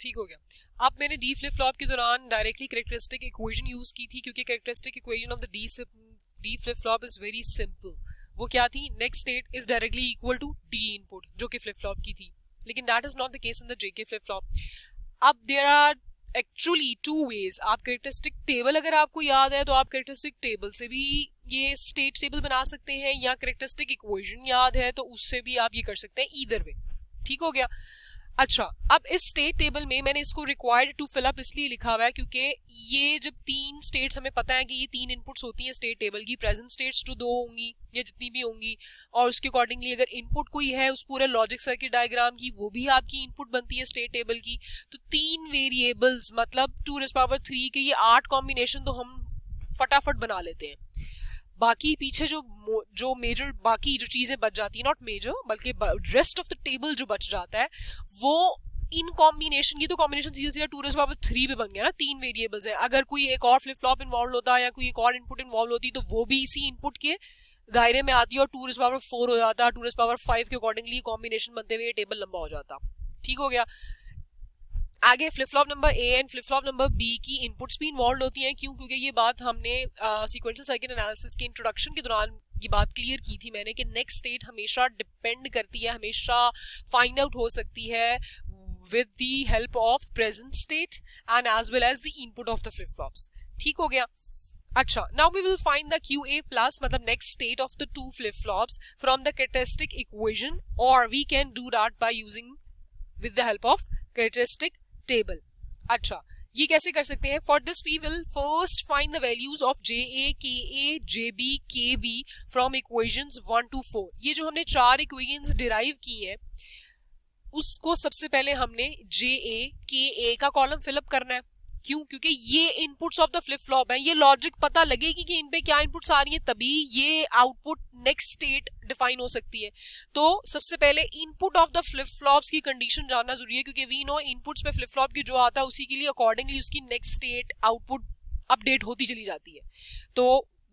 ठीक हो गया। अब मैंने डी फ्लिप फ्लॉप के दौरान डायरेक्टली कैरेक्टरिस्टिक इक्वेशन यूज की थी, क्योंकि characteristic equation of the D flip flop is very simple. वो क्या थी? Next state is directly equal to D input, जो कि फ्लिप फ्लॉप की थी। लेकिन that is not the case in the JK flip flop. अब there are actually two ways. आप कैरेक्टरिस्टिक टेबल, अगर आपको याद है तो आप कैरेक्टरिस्टिक टेबल से भी ये स्टेट टेबल बना सकते हैं, या कैरेक्टरिस्टिक इक्वेशन याद है तो उससे भी आप ये कर सकते हैं, ईदर वे। ठीक हो गया। अच्छा, अब इस स्टेट टेबल में मैंने इसको रिक्वायर्ड टू फिल अप इसलिए लिखा हुआ है क्योंकि ये जब तीन स्टेट्स, हमें पता है कि ये तीन इनपुट्स होती हैं स्टेट टेबल की, प्रेजेंट स्टेट्स जो 2 होंगी या जितनी भी होंगी, और उसके अकॉर्डिंगली अगर इनपुट कोई है उस पूरे लॉजिक सर्किट डायग्राम की, वो भी आपकी इनपुट बनती है स्टेट टेबल की। तो 3 वेरिएबल्स मतलब 2⁻³ के ये 8 कॉम्बिनेशन तो हम फटाफट बना लेते हैं। बाकी पीछे जो मेजर बाकी जो चीजें बच जाती है, नॉट मेजर बल्कि रेस्ट ऑफ द टेबल जो बच जाता है, वो इन कॉम्बिनेशन, ये तो कॉम्बिनेशन सीधा सीधा 2⁻³ पे बन गया ना, 3 वेरिएबल्स हैं। अगर कोई एक और फ्लिप फ्लॉप इन्वॉल्व होता है या कोई एक और इनपुट इन्वॉल्व होती तो वो भी इसी इनपुट के दायरे में आती है और 2⁻4 हो जाता, 2⁻5 के अकॉर्डिंगली कॉम्बिनेशन बनते हुए टेबल लंबा हो जाता। ठीक हो गया। आगे flip flop number A and flip flop number B की इनपुट्स भी इन्वॉल्व होती हैं। क्यों? क्योंकि ये बात हमने सीक्वेंशियल सर्किट एनालिसिस के इंट्रोडक्शन के दौरान ये बात क्लियर की थी मैंने कि नेक्स्ट स्टेट हमेशा डिपेंड करती है, हमेशा फाइंड आउट हो सकती है with the help of present state and as well as the input of the flip flops. ठीक हो गया। अच्छा, now we will find the QA plus मतलब next state of the two flip flops from the characteristic equation, or we can do that by using with the help of characteristic table. अच्छा, ये कैसे कर सकते हैं? For this we will first find the values of JA, KA, JB, KB from equations 1 to 4. ये जो हमने 4 equations derive की हैं, उसको सबसे पहले हमने JA, KA का कॉलम फिलअप करना है। क्यों? क्योंकि ये inputs of the flip flop है, ये लॉजिक पता लगेगी कि इन पे क्या इनपुट्स आ रही हैं, तभी ये आउटपुट नेक्स्ट स्टेट डिफाइन हो सकती है। तो सबसे पहले input of the flip flops की कंडीशन जानना जरूरी है, क्योंकि वी नो इनपुट्स पे फ्लिप फ्लॉप की जो आता है उसी के लिए अकॉर्डिंगली उसकी नेक्स्ट स्टेट आउटपुट अपडेट होती चली जाती है। तो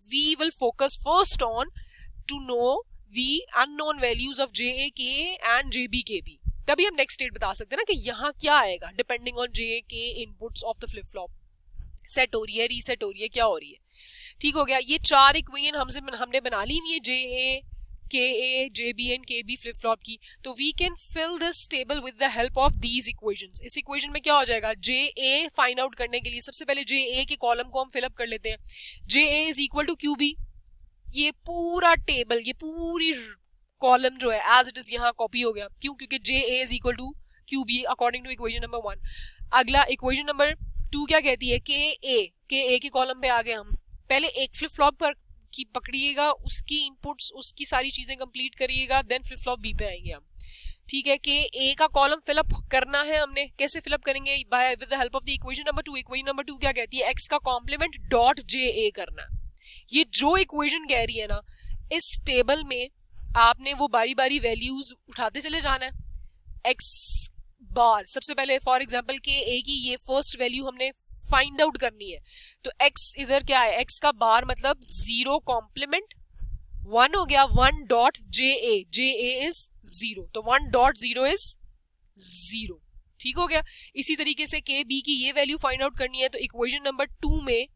we will focus first on to know the unknown values of JA, KA and JB, KB। तभी हम नेक्स्ट स्टेट बता सकते हैं ना कि यहाँ क्या आएगा depending on JA, K inputs of the flip flop. Set हो रही है, रीसेट हो रही है, क्या हो रही है। ठीक हो गया। ये 4 इक्वेशन हमने बना ली हुई है JA, KA, JB and KB flip flop की। तो we can fill this table with the help of these equations. इस इक्वेशन में क्या हो जाएगा? JA फाइंड आउट करने के लिए सबसे पहले JA के कॉलम को हम फिलअप कर लेते हैं। JA is equal to QB। ये पूरा टेबल, ये पूरी कॉलम जो है एज इट इज यहाँ कॉपी हो गया। क्यों? क्योंकि JA is equal to QB according to equation number 1। अगला इक्वेशन नंबर 2 क्या कहती है? KA के कॉलम पे आ गए हम। पहले एक फ्लिप फ्लॉप पर की पकड़िएगा, उसकी इनपुट्स, उसकी सारी चीजें कंप्लीट करिएगा, देन फ्लिप फ्लॉप B पे आएंगे हम। ठीक है, KA का कॉलम फिलअप करना है हमने। कैसे फिलअप करेंगे? By with the help of the equation number 2। Equation number 2 क्या कहती है? X का कॉम्प्लीमेंट डॉट JA करना। ये जो इक्वेशन कह रही है ना, इस टेबल में आपने वो बारी बारी वैल्यूज उठाते चले जाना है। X बार सबसे पहले फॉर एग्जांपल KA की ये फर्स्ट वैल्यू हमने फाइंड आउट करनी है। तो X इधर क्या है? X का बार मतलब 0 कॉम्प्लीमेंट 1 हो गया, 1 डॉट JA इज 0, तो 1 डॉट 0 इज 0। ठीक हो गया। इसी तरीके से KB की ये वैल्यू फाइंड आउट करनी है, तो इक्वेशन नंबर 2 में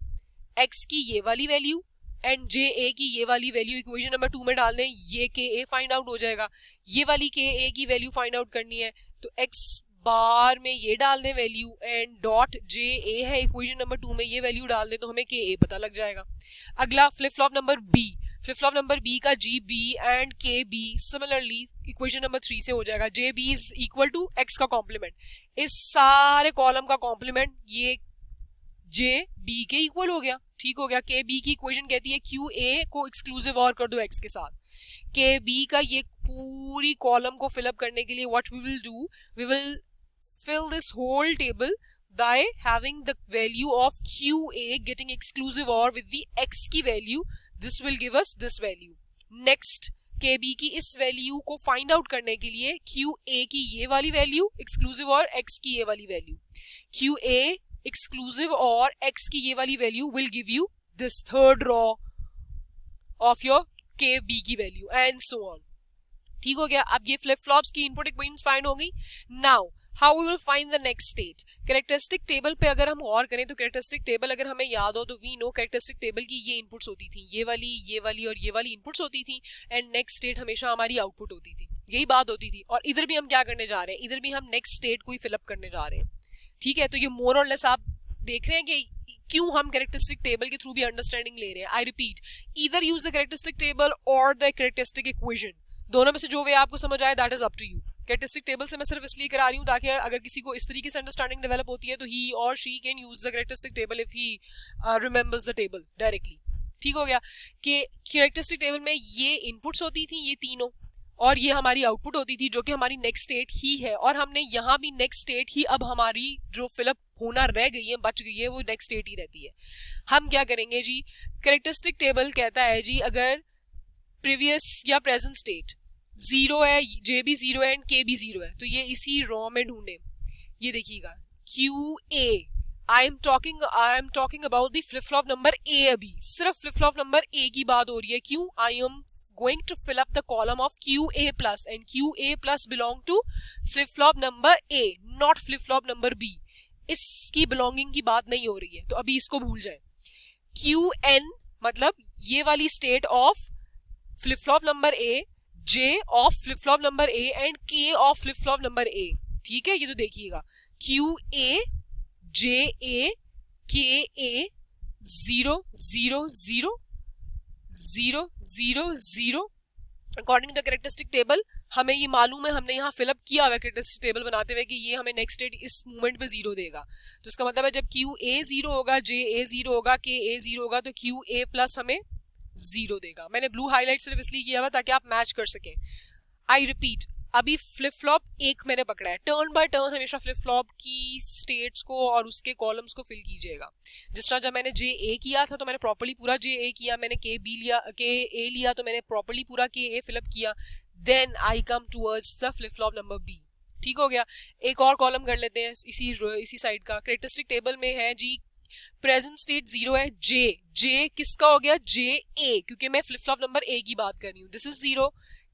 X की ये वाली वैल्यू एंड JA की ये वाली वैल्यू इक्वेशन नंबर 2 में डाल दें, ये KA फाइंड आउट हो जाएगा। ये वाली KA की वैल्यू फाइंड आउट करनी है, तो X बार में ये डाल दें वैल्यू एंड डॉट JA है इक्वेशन नंबर 2 में, ये वैल्यू डाल दें तो हमें KA पता लग जाएगा। अगला flip flop number B। Flip flop number B का GB and KB similarly equation number 3 से हो जाएगा। JB is equal to X का कॉम्प्लीमेंट, इस सारे कॉलम का कॉम्प्लीमेंट ये JB के इक्वल हो गया। ठीक हो गया। KB की इक्वेशन कहती है QA को एक्सक्लूसिव और कर दो X के साथ। KB का ये पूरी कॉलम को फिलअप करने के लिए what we will do, we will fill this whole table by having the value of QA getting exclusive OR with the X की value. This will give us this value. Next KB की इस value को find out करने के लिए QA की ये वाली वैल्यू एक्सक्लूसिव और X की ये वाली वैल्यू, QA एक्सक्लूसिव और X की ये वाली value will give you this third row of your KB की वैल्यू and so on. ठीक हो गया। अब ये फ्लिप फ्लॉप्स की इनपुट इक्वेशंस फाइंड हो गई। Now how we will find the next state. Characteristic table पे अगर हम गौर करें तो कैरेक्टरिस्टिक टेबल अगर हमें याद हो तो वी नो कैरेक्टरिस्टिक टेबल की ये इनपुट्स होती थी, ये वाली और ये वाली इनपुट्स होती थी एंड नेक्स्ट स्टेट हमेशा हमारी आउटपुट होती थी. यही बात होती थी. और इधर भी हम क्या करने जा रहे हैं, इधर भी हम नेक्स्ट स्टेट को ही फिलअप करने जा रहे हैं. ठीक है, तो ये मोर और लेस आप देख रहे हैं कि क्यों हम कैरेक्टरिस्टिक टेबल के थ्रू भी अंडरस्टैंडिंग ले रहे हैं. I repeat, either use the characteristic table और द कैरेक्टरिस्टिक इक्वेशन. दोनों में से जो वे आपको समझ आए that is up to you. Characteristic table से मैं सिर्फ इसलिए करा रही हूँ ताकि अगर किसी को इस तरीके से अंडरस्टैंडिंग डेवलप होती है तो ही और she can use the characteristic table if he remembers the table directly. ठीक हो गया कि कैरेक्टरिस्टिक टेबल में ये इनपुट्स होती थी ये तीनों और ये हमारी आउटपुट होती थी जो कि हमारी नेक्स्ट स्टेट ही है. और हमने यहाँ भी नेक्स्ट स्टेट ही अब हमारी जो फिलअप होना रह गई है, बच गई है, वो नेक्स्ट स्टेट ही रहती है. हम क्या करेंगे जी, कैरेक्टरिस्टिक टेबल कहता है जी अगर प्रीवियस या प्रेजेंट स्टेट जीरो है, जे भी जीरो है एंड के भी जीरो है तो ये इसी रॉ में ढूंढे. ये देखिएगा Q A, I am talking about the flip flop number ए. अभी सिर्फ फ्लिप फ्लॉप नंबर ए की बात हो रही है. क्यों? I am going to fill up the column of QA plus and QA plus belong to flip flop number A, not flip flop number B. इसकी belonging की बात नहीं हो रही है तो अभी इसको भूल जाए. QN मतलब ये वाली state of flip flop number A, J of flip flop number A and K of flip flop number A. ठीक है, ये तो देखिएगा QA, JA, KA 0 0 0 0 0 0 according to the characteristic table. हमें ये मालूम है, हमने यहाँ फिलअप किया हुआ कैरेक्टरिस्टिक टेबल बनाते हुए कि ये हमें नेक्स्ट स्टेट इस मूवमेंट पे जीरो देगा. तो इसका मतलब है जब क्यू ए जीरो होगा, जे ए जीरो होगा, के ए जीरो होगा तो क्यू ए प्लस हमें जीरो देगा. मैंने ब्लू हाईलाइट सिर्फ इसलिए किया हुआ ताकि आप मैच कर सकें. आई रिपीट, अभी फ्लिप फ्लॉप एक मैंने पकड़ा है. टर्न बाय टर्न हमेशा फ्लिप फ्लॉप की स्टेट्स को और उसके कॉलम्स को फिल कीजिएगा. जिस तरह जब मैंने जे ए किया था तो मैंने प्रॉपर्ली पूरा जे ए किया, मैंने के बी लिया, के ए लिया तो मैंने प्रॉपर्ली पूरा के ए फिलअप किया. Then I come towards the flip flop number B. ठीक हो गया. एक और कॉलम कर लेते हैं इसी साइड का. कैरेक्टरिस्टिक टेबल में है जी प्रेजेंट स्टेट जीरो है, जे किसका हो गया, जे ए, क्योंकि मैं फ्लिप फ्लॉप नंबर ए की बात कर रही हूँ. दिस इज जीरो,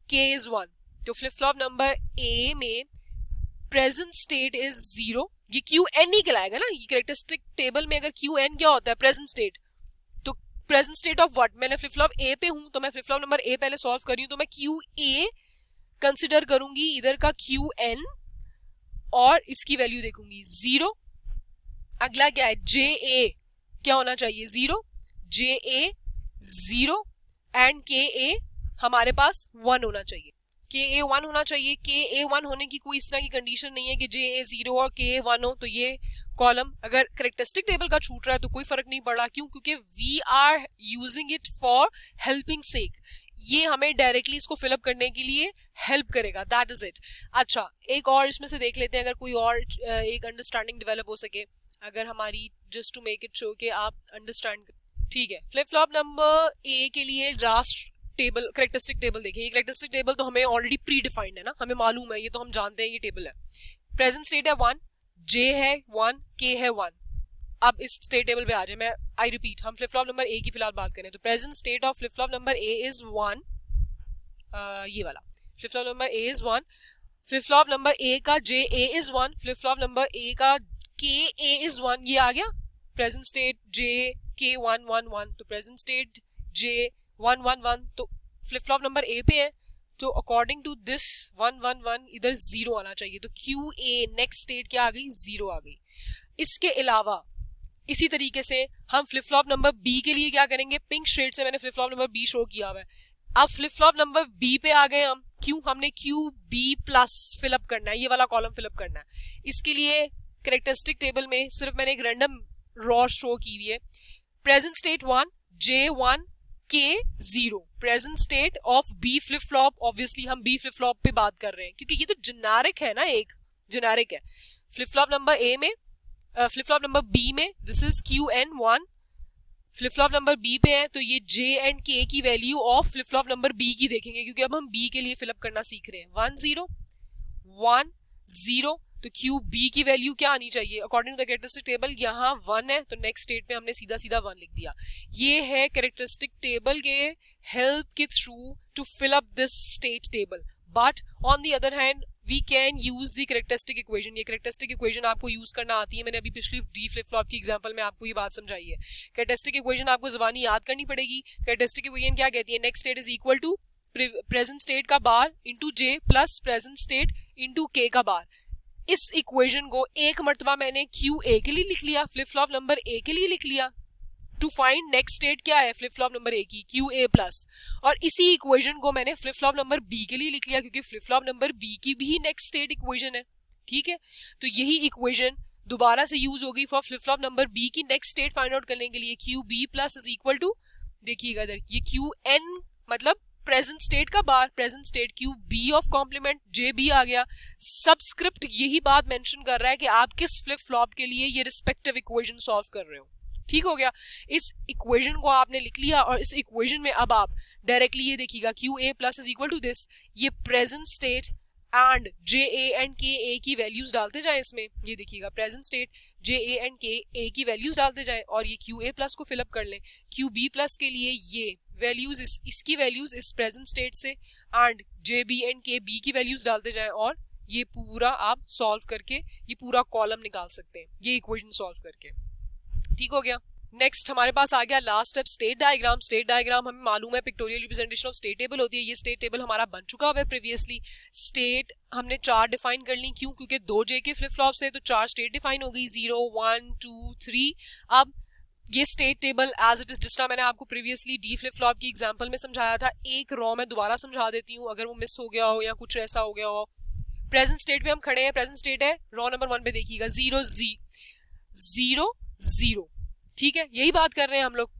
के इज 1. तो फ्लिप फ्लॉप नंबर ए में प्रेजेंट स्टेट इज जीरो. ये क्यू एन ही कहलाएगा ना. ये कैरेक्टरिस्टिक टेबल में अगर क्यू एन क्या होता है, प्रेजेंट स्टेट. तो प्रेजेंट स्टेट ऑफ व्हाट, मैंने फ्लिप फ्लॉप ए पे हूं तो मैं फ्लिप फ्लॉप नंबर ए पहले सॉल्व कर रही हूं तो मैं क्यू ए कंसिडर करूंगी इधर का क्यू एन और इसकी वैल्यू देखूंगी जीरो. अगला क्या है, जे ए क्या होना चाहिए, zero, J A zero and K ए हमारे पास 1 होना चाहिए. के ए 1 होना चाहिए. के ए 1 होने की कोई इस तरह की कंडीशन नहीं है कि जे ए 0 और के ए 1 हो. तो ये कॉलम अगर कैरेक्टरिस्टिक टेबल का छूट रहा है तो कोई फर्क नहीं पड़ रहा. क्यों? क्योंकि we are using it for helping sake. ये हमें डायरेक्टली इसको फिलअप करने के लिए हेल्प करेगा. That is it. अच्छा, एक और इसमें से देख लेते हैं अगर कोई और एक अंडरस्टैंडिंग डेवलप हो सके अगर हमारी, just to make it show कि आप अंडरस्टैंड. ठीक है, फ्लिप फ्लॉप नंबर ए के लिए लास्ट टेबल कैरेक्टरिस्टिक टेबल देखिए. ये कैरेक्टरिस्टिक टेबल तो हमें ऑलरेडी प्री डिफाइंड है ना, हमें मालूम है, ये तो हम जानते हैं ये टेबल है. प्रेजेंट स्टेट है 1, जे है 1, के है 1. अब इस स्टेट टेबल पे आ जाए. मैं आई रिपीट, हम फ्लिप फ्लॉप नंबर ए की फिलहाल बात करें तो present state of flip flop number A is 1. ये वाला flip flop number A is 1. Flip flop number A का J A is 1. Flip flop number A का के ए इज 1. ये आ गया प्रेजेंट स्टेट जे के 1 1 1. तो प्रेजेंट स्टेट जे 1 1 1 तो flip flop number ए पे है तो अकॉर्डिंग टू दिस 1 1 1 इधर 0 आना चाहिए. तो क्यू ए नेक्स्ट स्टेट क्या आ गई, 0 आ गई. इसके अलावा इसी तरीके से हम फ्लिप फ्लॉप नंबर बी के लिए क्या करेंगे, पिंक शेड से मैंने flip flop number B show किया हुआ है. अब फ्लिप फ्लॉप नंबर बी पे आ गए हम. क्यों? हमने क्यू बी प्लस फिलअप करना है, ये वाला कॉलम फिलअप करना है. इसके लिए कैरेक्टरिस्टिक टेबल में सिर्फ मैंने एक रैंडम रॉ शो की हुई है. Present state 1, J 1, K 0. Present state of B flip flop. Obviously हम बी फ्लिप फ्लॉप पे बात कर रहे हैं क्योंकि ये तो जेनेरिक है ना, एक जेनेरिक है. फ्लिप फ्लॉप नंबर ए में, फ्लिप फ्लॉप नंबर बी में this is Q N 1. Flip flop number B पे है तो ये जे एंड के की value of flip flop number B की देखेंगे क्योंकि अब हम बी के लिए फिलअप करना सीख रहे हैं. 1 0 1 0 तो क्यू बी की वैल्यू क्या आनी चाहिए according to the characteristic table. यहाँ 1 है तो नेक्स्ट स्टेट पे हमने सीधा सीधा 1 लिख दिया. ये है कैरेक्टरिस्टिक टेबल के हेल्प के through to fill up this state table. But on the other hand we can use the characteristic equation. ये कैरेक्टरिस्टिक इक्वेशन आपको यूज करना आती है, मैंने अभी पिछली डी फ्लिप फ्लॉप की एग्जांपल में आपको ये बात समझाई है। कैरेक्टरिस्टिक इक्वेशन आपको ज़बानी याद करनी पड़ेगी। कैरेक्टरिस्टिक इक्वेशन क्या कहती है? Next state is equal to present state का bar into J plus present state into K का बार। इस इक्वेशन को एक मरतबा मैंने क्यू ए के लिए लिख लिया, फ्लिप फ्लॉप नंबर ए के लिए लिख लिया। टू फाइंड नेक्स्ट स्टेट क्या है फ्लिप फ्लॉप नंबर ए की? Q A plus. और इसी इक्वेशन को मैंने फ्लिप फ्लॉप नंबर बी के लिए लिख लिया, क्योंकि फ्लिप फ्लॉप नंबर बी की भी नेक्स्ट स्टेट इक्वेशन है। ठीक है, तो यही इक्वेशन दोबारा से यूज होगी for flip flop number B की नेक्स्ट स्टेट फाइंड आउट करने के लिए। Q B plus is equal to, देखिएगा इधर, ये क्यू एन मतलब प्रेजेंट स्टेट का bar, present state Q B of complement J B आ गया। सबस्क्रिप्ट यही बात मेंशन कर रहा है कि आप किस फ्लिप फ्लॉप के लिए ये रिस्पेक्टिव इक्वेशन सॉल्व कर रहे हो। ठीक हो गया, इस इक्वेशन को आपने लिख लिया और इस इक्वेशन में अब आप डायरेक्टली ये देखिएगा Q A plus is equal to this, ये present state and J A and K A की वैल्यूज डालते जाएं इसमें। ये देखिएगा present state J A and K A की वैल्यूज डालते जाएं और ये क्यू ए प्लस को फिलअप कर लें। क्यू बी प्लस के लिए ये वैल्यूज इसकी वैल्यूज इस प्रेजेंट स्टेट से एंड जे बी एंड के बी की वैल्यूज डालते जाएं और ये पूरा आप सॉल्व करके ये पूरा कॉलम निकाल सकते हैं ये इक्वेशन सॉल्व करके। ठीक हो गया। नेक्स्ट हमारे पास आ गया last step, state diagram. State diagram हमें मालूम है pictorial representation of state table होती है। ये स्टेट टेबल हमारा बन चुका हुआ है प्रीवियसली। स्टेट हमने 4 डिफाइन कर ली, क्यों? क्योंकि 2 जे के फ्लिप फ्लॉप से तो 4 स्टेट डिफाइन हो गई, 0 1 2 3। अब ये state table as it is, जिस तरह मैंने आपको प्रीवियसली डी फ्लिप फ्लॉप की एग्जांपल में समझाया था, एक रॉ में दोबारा समझा देती हूँ अगर वो मिस हो गया हो या कुछ ऐसा हो गया हो। प्रेजेंट स्टेट पे हम खड़े हैं, प्रेजेंट स्टेट है रॉ नंबर 1 पे, देखिएगा 0 0 0। ठीक है, यही बात कर रहे हैं हम लोग।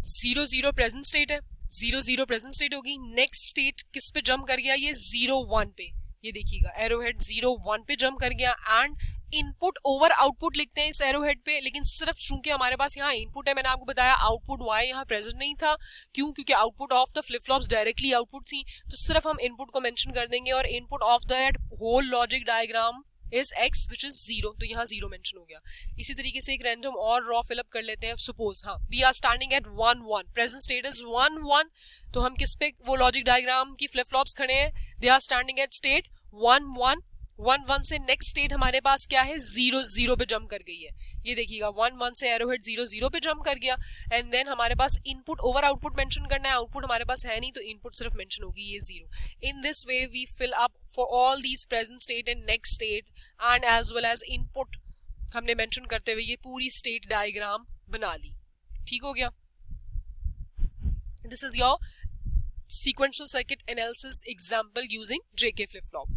0 0 प्रेजेंट स्टेट है, 0 0 प्रेजेंट स्टेट होगी। नेक्स्ट स्टेट किस पे जंप कर गया? ये 0 1 पे। ये देखिएगा एरोहेड 0 1 पे जंप कर गया एंड इनपुट ओवर आउटपुट लिखते हैं इस एरोहेड पे, लेकिन सिर्फ चूंकि हमारे पास यहाँ इनपुट है, मैंने आपको बताया आउटपुट वाई यहाँ प्रेजेंट नहीं था। क्यों? क्योंकि output of the flip flops directly output थी, तो सिर्फ हम इनपुट को मेंशन कर देंगे और input of that whole logic diagram is x which is 0, तो यहाँ 0 मेंशन हो गया। इसी तरीके से एक रैंडम और रॉ फिलअप कर लेते हैं। सपोज हाँ we are standing at 1 1, present state is 1 1, तो हम किस पे वो लॉजिक डायग्राम की फ्लिप फ्लॉप्स खड़े हैं? They are standing at state 1 1 1 1 से नेक्स्ट स्टेट हमारे पास क्या है? 0 0 पे जंप कर गई है। ये देखिएगा 1 1 से एरोहेड 0 0 पे जंप कर गया एंड देन हमारे पास इनपुट ओवर आउटपुट मेंशन करना है। आउटपुट हमारे पास है नहीं, तो इनपुट सिर्फ मेंशन होगी ये 0। In this way we fill up for all these present state and next state and as well as input हमने मेंशन करते हुए ये पूरी स्टेट डायग्राम बना ली। ठीक हो गया। This is your sequential circuit analysis example using JK flip flop.